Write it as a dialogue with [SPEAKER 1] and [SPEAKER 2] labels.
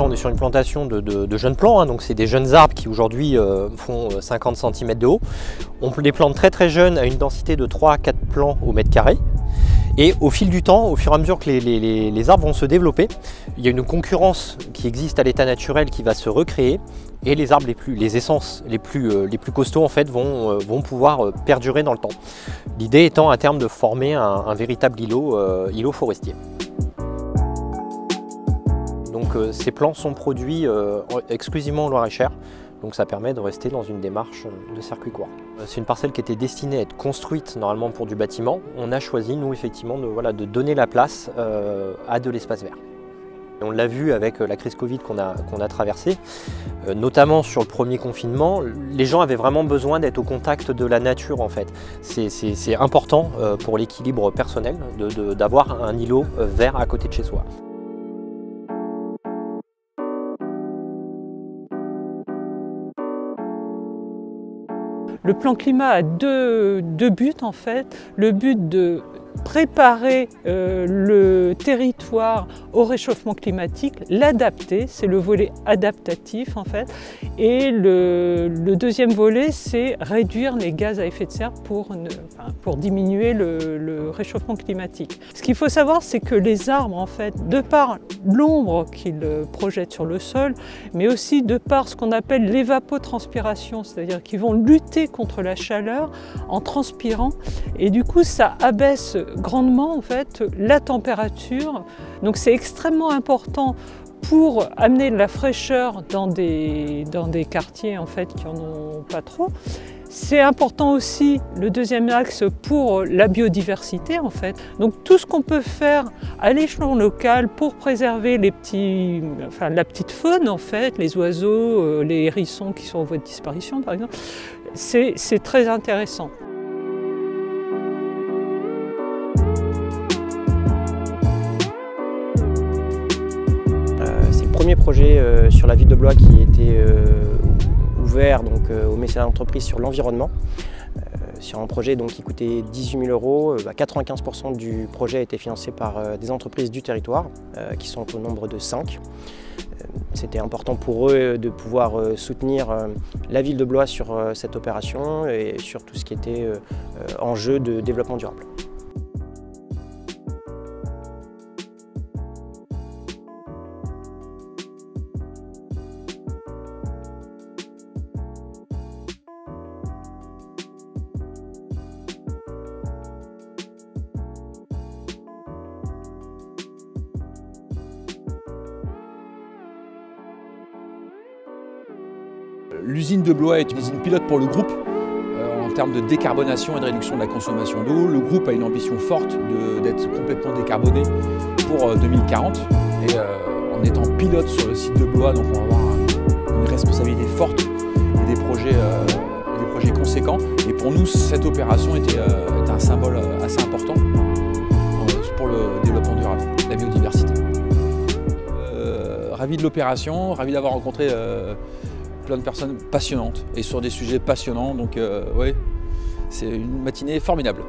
[SPEAKER 1] on est sur une plantation de jeunes plants, hein, donc c'est des jeunes arbres qui aujourd'hui font 50 cm de haut. On les plante très jeunes à une densité de 3 à 4 plants au mètre carré. Et au fil du temps, au fur et à mesure que les arbres vont se développer, il y a une concurrence qui existe à l'état naturel qui va se recréer et les arbres les essences les plus costauds en fait vont pouvoir perdurer dans le temps. L'idée étant à terme de former un véritable îlot forestier. Donc ces plants sont produits exclusivement en Loir-et-Cher. Donc ça permet de rester dans une démarche de circuit court. C'est une parcelle qui était destinée à être construite normalement pour du bâtiment. On a choisi, nous, effectivement, de donner la place à de l'espace vert. On l'a vu avec la crise Covid qu'on a traversée, notamment sur le premier confinement, les gens avaient vraiment besoin d'être au contact de la nature en fait. C'est important pour l'équilibre personnel d'avoir un îlot vert à côté de chez soi.
[SPEAKER 2] Le plan climat a deux buts en fait. Le but de préparer le territoire au réchauffement climatique, l'adapter, c'est le volet adaptatif en fait. Et le deuxième volet, c'est réduire les gaz à effet de serre pour diminuer le réchauffement climatique. Ce qu'il faut savoir, c'est que les arbres, en fait, de par l'ombre qu'ils projettent sur le sol, mais aussi de par ce qu'on appelle l'évapotranspiration, c'est-à-dire qu'ils vont lutter contre la chaleur en transpirant, et du coup ça abaisse grandement en fait la température. Donc c'est extrêmement important pour amener de la fraîcheur dans des quartiers en fait qui en ont pas trop. C'est important aussi, le deuxième axe, pour la biodiversité en fait. Donc tout ce qu'on peut faire à l'échelon local pour préserver la petite faune en fait, les oiseaux, les hérissons qui sont en voie de disparition par exemple, c'est très intéressant.
[SPEAKER 3] C'est le premier projet sur la ville de Blois qui était ouvert donc, au mécénat d'entreprise sur l'environnement. Sur un projet donc, qui coûtait 18 000 €, 95% du projet a été financé par des entreprises du territoire, qui sont au nombre de 5. C'était important pour eux de pouvoir soutenir la ville de Blois sur cette opération et sur tout ce qui était enjeu de développement durable.
[SPEAKER 4] L'usine de Blois est une usine pilote pour le groupe en termes de décarbonation et de réduction de la consommation d'eau. Le groupe a une ambition forte d'être complètement décarboné pour 2040. Et en étant pilote sur le site de Blois, donc on va avoir une responsabilité forte et des projets conséquents. Et pour nous, cette opération était un symbole assez important pour le développement durable, la biodiversité. Ravi de l'opération, ravi d'avoir rencontré plein de personnes passionnantes et sur des sujets passionnants, donc ouais, c'est une matinée formidable.